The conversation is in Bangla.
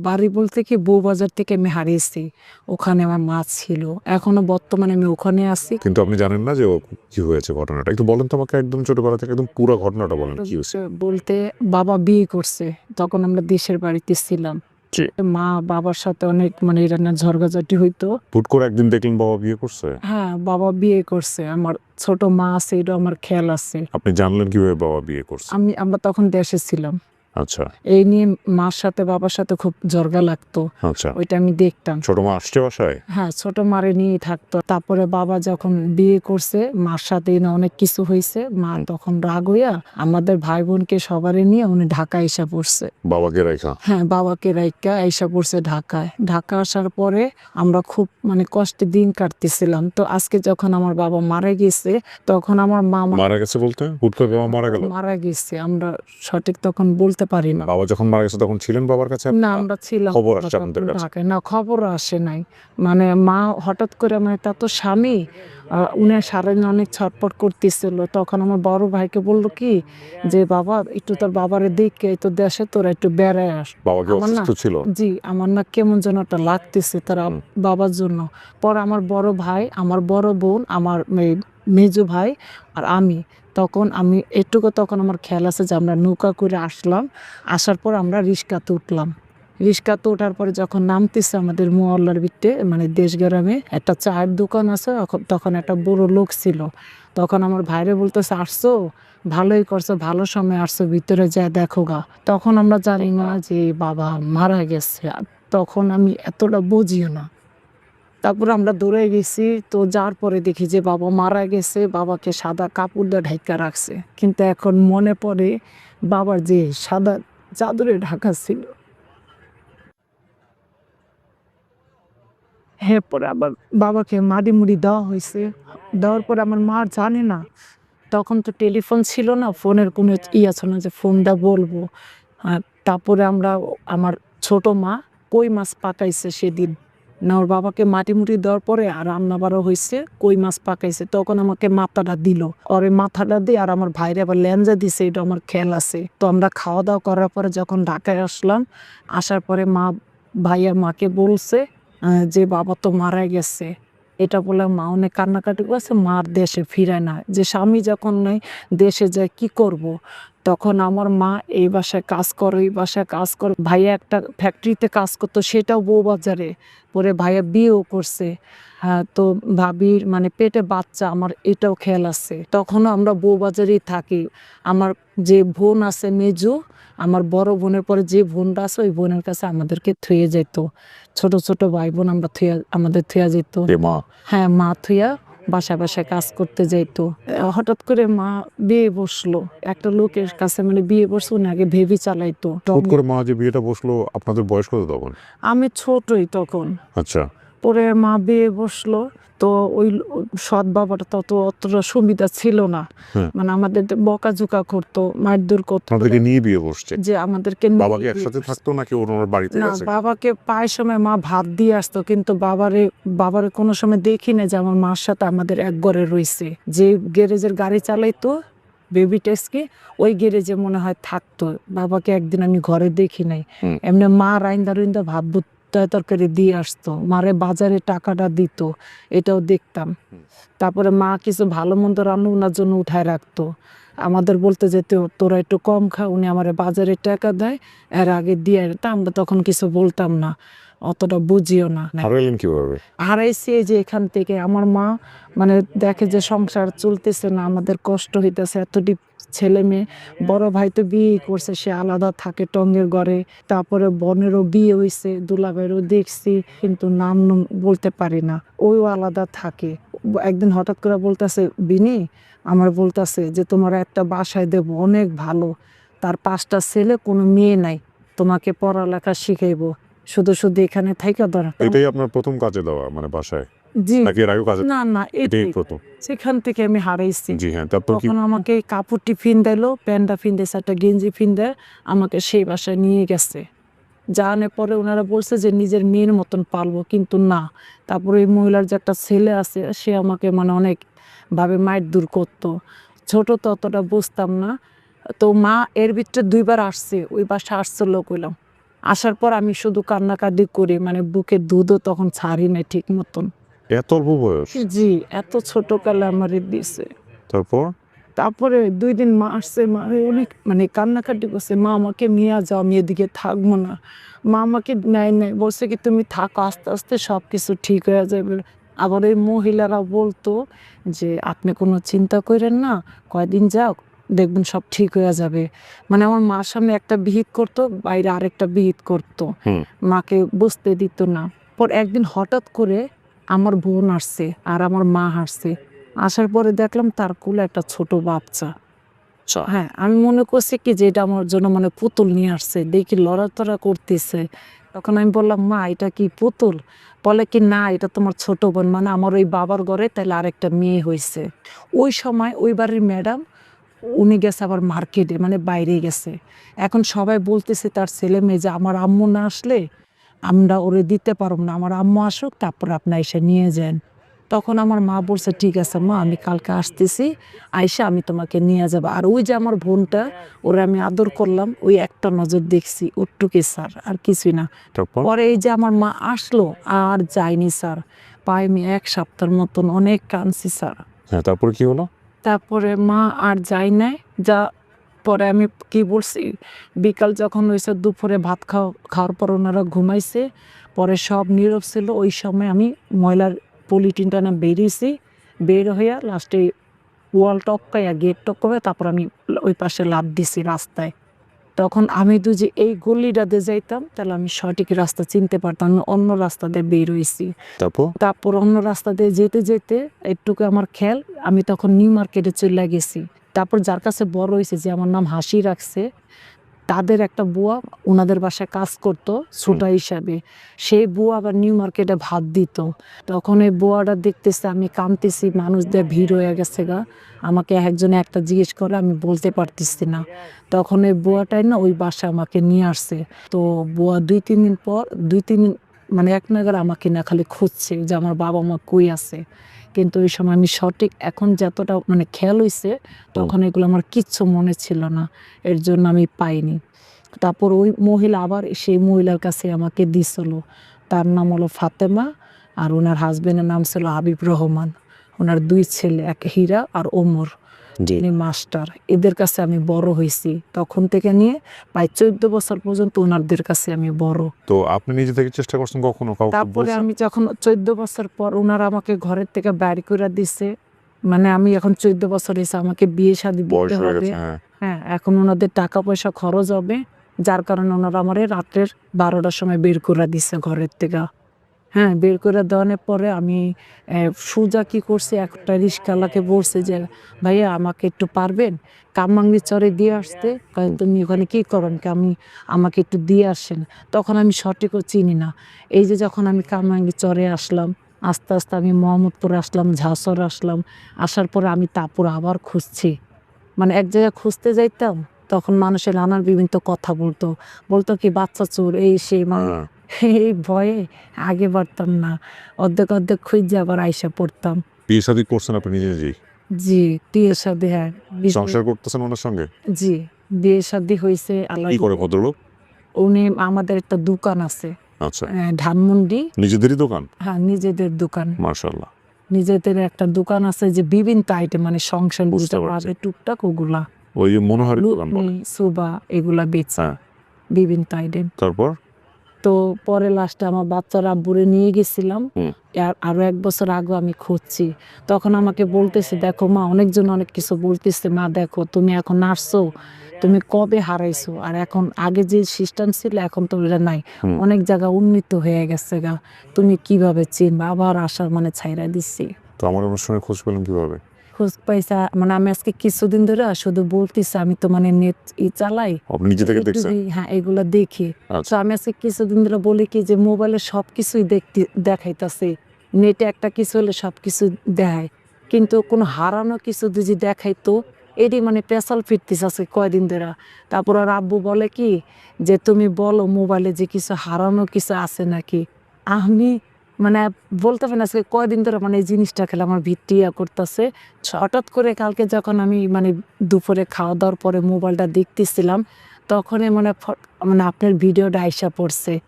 বাড়ি বলতে কি বউবাজার থেকে আমি হারিয়েছি, ওখানে আমার মা ছিল, এখনো বর্তমানে আমি ওখানে আছি। কিন্তু আপনি জানেন না যে কি হয়েছে ঘটনাটা? একটু বলেন তো আমাকে, একদম ছোটবেলা থেকে একদম পুরো ঘটনাটা বলেন, কি হয়েছে? বলতে বাবা বিয়ে করছে, তখন আমরা দেশের বাড়িতে ছিলাম। মা বাবার সাথে অনেক মানে এটা নিয়ে ঝগড়াঝাটি হইতো। হুট করে একদিন দেখলেন বাবা বিয়ে করছে? হ্যাঁ, বাবা বিয়ে করছে, আমার ছোট মা আছে, এটা আমার খেয়াল আছে। আপনি জানলেন কিভাবে বাবা বিয়ে করছে? আমরা তখন দেশে ছিলাম। আচ্ছা এই নিয়ে মার সাথে বাবার সাথে খুব ঝগড়া লাগতো, আচ্ছা। ওইটা আমি দেখতাম। ছোট মা আসছে বাসায়? হ্যাঁ, ছোট মারে নিয়েই থাকতো। তারপরে বাবা যখন বিয়ে করছে, মার সাথে না অনেক কিছু হয়েছে, মা তখন রাগ হইয়া আমাদের ভাই বোনকে সবারই নিয়ে উনি ঢাকা এসে পড়ছে। বাবাকে রেখা? হ্যাঁ, বাবাকে রাইকা এসে পড়ছে ঢাকায়। ঢাকা আসার পরে আমরা খুব মানে কষ্টে দিন কাটতেছিলাম। তো আজকে যখন আমার বাবা মারা গেছে, তখন আমার মা মারা গেছে বলতে হুট করে বাবা মারা গেল? মারা গেছে, আমরা সঠিক তখন বলতে পারি না। বাবা যখন মারা গেছে তখন ছিলেন বাবার কাছে? না, আমরা ছিলাম খবর আসছে আপনাদের কাছে? ঢাকায়। না, খবর আসে নাই। মানে মা হঠাৎ করে, মানে তার তো স্বামী, উনি সারাদিন অনেক ছটপট করতেছিল। তখন আমার বড় ভাইকে বললো কি যে বাবা একটু তোর বাবারে দেখে, এই তো দেশে তোরা একটু বেড়ায় আস। বাবা কি আমার না, অসুস্থ ছিল? জি, আমার না কেমন যেন একটা লাগতেছে তার বাবার জন্য। পরে আমার বড় ভাই, আমার বড় বোন, আমার মেজো ভাই আর আমি, তখন আমি এটুকু তখন আমার খেয়াল আছে যে আমরা নৌকা করে আসলাম। আসার পর আমরা রিস্কাতে উঠলাম। রিস্কাতে ওঠার পরে যখন নামতেছে আমাদের মহল্লার ভিতরে, মানে দেশ গ্রামে একটা চায়ের দোকান আছে, তখন একটা বড় লোক ছিল। তখন আমার ভাইরে বলতেছে, আসছো, ভালোই করছো, ভালো সময় আসছো, ভিতরে যায় দেখো গা। তখন আমরা জানি না যে বাবা মারা গেছে, তখন আমি এতটা বুঝিও না। তারপরে আমরা দৌড়ে গেছি, তো যার পরে দেখি যে বাবা মারা গেছে, বাবাকে সাদা কাপড় দিয়ে ঢাকা রাখছে। কিন্তু এখন মনে পড়ে বাবার যে সাদা চাদরে ঢাকা ছিল। হ্যাঁ, পরে আবার বাবাকে মাটি মুড়ি দেওয়া হয়েছে। দেওয়ার পরে আমার মা জানে না, তখন তো টেলিফোন ছিল না, ফোনের কোনো ইয়ে ছিল না যে ফোনটা বলবো। তারপরে আমার ছোট মা কই মাছ পাকাইছে সেদিন। না, ওর বাবাকে মাটি মুটি দেওয়ার পরে আর রান্না বাড়া হয়েছে, কই মাছ পাকাইছে, তখন আমাকে মাথাটা দিল। ওরে মাথাটা দিয়ে আর আমার ভাইরে আবার ল্যাঞ্জা দিছে, এটা আমার খেয়াল আছে। তো আমরা খাওয়া দাওয়া করার পরে যখন ঢাকায় আসলাম, আসার পরে মা ভাইয়া মাকে বলছে যে বাবা তো মারা গেছে। এটা বলে মা অনেক কান্নাকাটি করেছে, মার দেশে ফিরায় না, যে স্বামী যখন নেই দেশে যায় কি করব। তখন আমার মা এই বাসায় কাজ করে, এই বাসায় কাজ করে। ভাইয়া একটা ফ্যাক্টরিতে কাজ করতো, সেটাও বউবাজারে। পরে ভাইয়া বিয়েও করছে। হ্যাঁ, তো ভাবির মানে পেটে বাচ্চা, আমার এটাও খেয়াল আছে। তখনও আমরা বউবাজারেই থাকি। আমার যে বোন আছে মেজো, আমার বড় বোনের পরে যে বোনটা আছে, ওই বোনের কাছে আমাদেরকে থুয়ে যেত। ছোট ছোট ভাই বোন আমরা আমাদের থুয়া যেত। মা? হ্যাঁ, মা থুয়া বাসায় বাসায় কাজ করতে যাইতো। হঠাৎ করে মা বিয়ে বসলো একটা লোকের কাছে, মানে বিয়ে বসলো না, আগে ভেবি চালাইতো। হুট করে মা যে বিয়েটা বসলো, আপনাদের বয়স কত তখন? আমি ছোটই তখন। আচ্ছা। পরে মা বিয়ে বসলো, তো ওই সৎ বাবাটা তত অতটা সুবিধা ছিল না। মানে আমাদের বকাঝোকা করতো, মারধর করতো। আপনাদেরকে নিয়ে বিয়ে বসছে? যে আমাদেরকে বাবাকে একসাথে থাকতো নাকি ওনার বাড়িতে না, গেছে? বাবাকে প্রায় সময় মা ভাত দিয়ে আসতো, কিন্তু বাবারে কোনো সময় দেখি না যে আমার মার সাথে আমাদের এক ঘরে রয়েছে। যে গ্যারেজের গাড়ি চালাইতো বেবি টেস্টকে, ওই গ্যারেজে মনে হয় থাকতো। বাবাকে একদিন আমি ঘরে দেখি নাই। এমনি মা রাইন্দা ভাত তরকারি দিয়ে আসতো, মারে বাজারে টাকাটা দিত, এটাও দেখতাম। তারপরে মা কিছু ভালো মন্দ রান্নার জন্য উঠায় রাখতো। আমাদের বলতে যেত তোরা একটু কম খা, উনি আমার বাজারে টাকা দেয়, এর আগে দিয়ে, তা আমরা তখন কিছু বলতাম না, অতটা বুঝিও না। হারাইলেন কিভাবে? হারাইছি এই যে এখান থেকে। আমার মা মানে দেখে যে সংসার চলতেছে না, আমাদের কষ্ট হইতেছে, এতটি ছেলে মেয়ে, বড় ভাই তো বিয়ে করছে, সে আলাদা থাকে টঙ্গের ঘরে। তারপরে বোনেরও বিয়ে হয়েছে, দুলাভাইয়েরও দেখছি, কিন্তু নাম বলতে পারি না, ওইও আলাদা থাকে। একদিন হঠাৎ করে বলতেছে বিনি, আমার বলতেছে যে তোমার একটা বাসায় দেব, অনেক ভালো, তার 5টা ছেলে, কোনো মেয়ে নাই, তোমাকে পড়ালেখা শিখাইবো, শুধু শুধু এখানে থাইকা দরকার। এটাই আপনার প্রথম কাজে দেওয়া মানে বাসায়? জি, নাকি এর আগে কাজে? না, এটাই প্রথম। সেখান থেকে আমি হারাইছি। জি হ্যাঁ। তারপর কি? তখন আমাকে কাপড় টিফিন দিলো, প্যান্ডা ফিন দিয়েছে, একটা গেঞ্জি ফিন দেয়, আমাকে সেই বাসায় নিয়ে গেছে। জানার পরে ওনারা বলছে যে নিজের মেয়ের মতন পালবো, কিন্তু না। তারপরে ওই মহিলার যে একটা ছেলে আছে, সে আমাকে মানে অনেক ভাবে মায়ের দূর করতো। ছোট তো অতটা বুঝতাম না। তো মা এর ভিতরে 2বার আসছে, ওই বাসা আসছিল কইলাম। আসার পর আমি শুধু কান্নাকাটি করি, মানে বুকে দুধও তখন ছাড়ি নাই ঠিক মতন। এত অল্প বয়স? জি, এত ছোট কালে আমারে দিছে। তারপর? তারপরে ২ দিন মা আসছে, মা অনেক মানে কান্নাকাটি করছে, "মা আমাকে নিয়া যাও, আমি এদিকে থাকবো না।" মা আমাকে নেয় নাই। বলছে কি, "তুমি থাকো, আস্তে, আস্তে সবকিছু ঠিক হয়ে যাবে।" আবার এই মহিলারা বলতো যে, "আপনি কোনো চিন্তা কইরেন না, কয়দিন যাক, দেখবেন সব ঠিক হয়ে যাবে।" মানে আমার মার সামনে একটা বিহিত করতো, বাইরে আরেকটা বিহিত করতো। হুম। মাকে বুঝতে দিত না। পর একদিন হঠাৎ করে আমার বোন আসছে আর আমার মা আসছে। আসার পরে দেখলাম তার কোলে একটা ছোট বাচ্চা। হ্যাঁ, আমি মনে করছি কি যে এটা আমার জন্য মানে পুতুল নিয়ে আসছে। দেখি লড়াচড়া করতেছে। তখন আমি বললাম, "মা এটা কি পুতুল?" বলে কি, "না, এটা তোমার ছোট বোন।" মানে আমার ওই বাবার ঘরে তাইলে আরেকটা মেয়ে হইছে। ওই সময় ওই বাড়ির ম্যাডাম উনি গেছে আবার মার্কেটে, মানে বাইরে গেছে। এখন সবাই বলতেছে তার ছেলে-মেয়ে যে, "আমার আম্মু না আসলে আমরা ওরে দিতে পারব না। আমার আম্মু আসুক, তারপরে আপনি আইসা নিয়ে যান।" তখন আমার মা বলছে, "ঠিক আছে মা, আমি কালকে আসতেছি। আইসা আমি তোমাকে নিয়ে যাবো।" আর ওই যে আমার বোনটা, ওরে আমি আদর করলাম, ওই একটা নজর দেখছি, ওটুকুই স্যার, আর কিছুই না। তারপর? পরে এই যে আমার মা আসলো, আর যায়নি স্যার। প্রায় আমি ১ সপ্তাহের মতন অনেক কাঁদছি স্যার। হ্যাঁ, তারপরে কি হলো? তারপরে মা আর যায় নাই। যা পরে আমি কি বলছি, বিকাল যখন হইছে, দুপুরে ভাত খাওয়ার পর ওনারা ঘুমাইছে। পরে সব নীরব ছিল। ওই সময় আমি ময়লার পলিথিনটা না বেরিয়েছি। বের হইয়া লাস্টে ওয়াল টপকাইয়া, গেট টপকাইয়া তারপর আমি ওই পাশে লাফ দিছি রাস্তায়। তখন আমি যে এই গলিটা দিয়ে যাইতাম, তাহলে আমি সঠিক রাস্তা চিনতে পারতাম। আমি অন্য রাস্তা দিয়ে বের হইছি। তারপর? তারপর অন্য রাস্তা দিয়ে যেতে, যেতে একটুকু আমার খেয়াল, আমি তখন নিউ মার্কেটে চইলা গেছি। তারপর যার কাছে বড় হইছে, যে আমার নাম হাসি রাখছে, তাদের একটা বুয়া উনাদের বাসায় কাজ করতো ছোটা হিসাবে। সেই বুয়া আবার নিউ মার্কেটে ভাত দিত। তখন এই বুয়াটা দেখতেছে আমি কাঁদতেছি, মানুষদের ভিড় হয়ে গেছে গা। আমাকে একজনে একটা জিজ্ঞেস করে, আমি বলতে পারতেছি না। তখন এই বুয়াটাই না ওই বাসায় আমাকে নিয়ে আসছে। তো বুয়া ২-৩ দিন পর ২-৩ দিন মানে এক নাগাড়ে আমাকে না খালি খুঁজছে যে আমার বাবা-মা কই আছে। কিন্তু ওই সময় আমি সঠিক এখন যতটা মানে খেয়াল হইছে, তখন এগুলো আমার কিচ্ছু মনে ছিল না। এর জন্য আমি পাইনি। তারপর ওই মহিলা আবার সেই মহিলার কাছে আমাকে দিছিল। তার নাম হলো ফাতেমা, আর উনার হাসব্যান্ডের নাম ছিল হাবিব রহমান। উনার ২ ছেলে, এক হীরা আর ওমর। জি। যিনি মাস্টার। এদের কাছে আমি বড় হইছি। তখন থেকে নিয়ে প্রায় ১৪ বছর পর্যন্ত উনাদের কাছে আমি বড়। তো আপনি নিজে থেকে চেষ্টা করছেন কখনো কাউকে তারপরে বলছেন? আমি যখন ১৪ বছর পর উনারা আমাকে ঘরের থেকে বাইর কইরা দিছে। মানে আমি এখন ১৪ বছর হইছে, আমাকে বিয়ে-শাদী দিতে বয়স হয়ে হবে। গেছে, হ্যাঁ। হ্যাঁ, এখন উনাদের টাকা-পয়সা খরচ হবে। যার কারণে উনারা আমারে রাত্রের ১২ টার সময় বের কইরা দিছে ঘরের থেকে। হ্যাঁ, বের করে দেওয়ানোর পরে আমি সোজা কি করছি, একটা রিস্কাওয়ালাকে বলছি যে, "ভাইয়া আমাকে একটু পারবেন? কামরাঙ্গীর চরে দিয়ে আসতে?" কয়, "তুমি ওখানে কি করেন?" কয়, আমাকে একটু দিয়ে আসেন।" তখন আমি সঠিকও চিনি না। এই যে যখন আমি কামরাঙ্গীর চরে আসলাম, আস্তে, আস্তে আমি মোহাম্মদপুর আসলাম, ঝাসর আসলাম। আসার পরে আমি তারপর আবার খুঁজছি। মানে এক জায়গায় খুঁজতে যাইতাম, তখন মানুষের নানান বিভিন্ন কথা বলতো। বলতো কি, "বাচ্চা চোর", এই সেই হ্যাঁ। এই ভয়ে আগে বাড়তাম না। অর্ধেক, অর্ধেক খুঁইজ্জা আবার আইসা পড়তাম। বিয়ে-শাদী করছেন আপনি নিজে নিজেই? জি, বিয়ে-শাদী, হ্যাঁ। সংসার করতেছেন ওনার সঙ্গে? জি, বিয়ে-শাদী হইছে। কি করে ভদ্রলোক? উনি আমাদের একটা দোকান আছে আচ্ছা। ধানমন্ডি। নিজেদেরই দোকান? হ্যাঁ, নিজেদের দোকান। মাশাআল্লাহ। নিজেদের একটা দোকান আছে, যে বিভিন্ন আইটেম মানে সংসার বুঝতে যেটা পারছি। লাগে টুকটাক ওগুলা। ওই যে মনোহারীর দোকান লুকমি, বলে। সুবা এগুলা বেচে হ্যাঁ। বিভিন্ন আইটেম। তারপর? তো পরে লাস্টে আমার বাচ্চার আব্বুরে নিয়ে গেছিলাম। হুম। আরো ১ বছর আগেও আমি খুঁজছি। তখন আমাকে বলতেছে, "দেখো মা, অনেকজন অনেক কিছু বলতেছে। মা দেখো, তুমি এখন আসছো, তুমি কবে হারাইছো? আর এখন আগে যে সিস্টেম ছিল এখন তো ওটা নাই। হুম। অনেক জায়গা উন্নীত হয়ে গেছে গা। তুমি কিভাবে চিনবা?" আবার আসার মানে ছাইড়া দিচ্ছি। তো আমার অনুষ্ঠানে খোঁজ পেলেন কিভাবে? খোঁজ পাইছা মানে আমি আজকে কিছুদিন ধরে শুধু বলতেছি, আমি তো মানে নেট চালাই। আপনি নিজে থেকে একটু দেখছেন? হ্যাঁ, এগুলা দেখি। তো আচ্ছা। আমি আজকে কিছুদিন ধরে বলি কি যে মোবাইলে সবকিছুই দেখাইতাছে। নেটে একটা কিছু হলে সবকিছু দেখায়। কিন্তু কোনো হারানো কিছু যদি দেখাইতো, এটি মানে পেঁচাল ফিরতিছে আজকে কয়দিন ধইরা। তারপর আর আব্বু বলে কি যে, "তুমি বলো মোবাইলে যে কিছু হারানো কিছু আছে নাকি?" আমি মানে বলতে পারি না, আজকে কয়দিন ধরে মানে এই জিনিসটা খেলে আমার ভিত্তি করতেছে। হঠাৎ করে কালকে যখন আমি মানে দুপুরে খাওয়া-দাওয়ার পরে মোবাইলটা দেখতেছিলাম, তখনই মানে মানে আপনার ভিডিওটা আইসা পড়ছে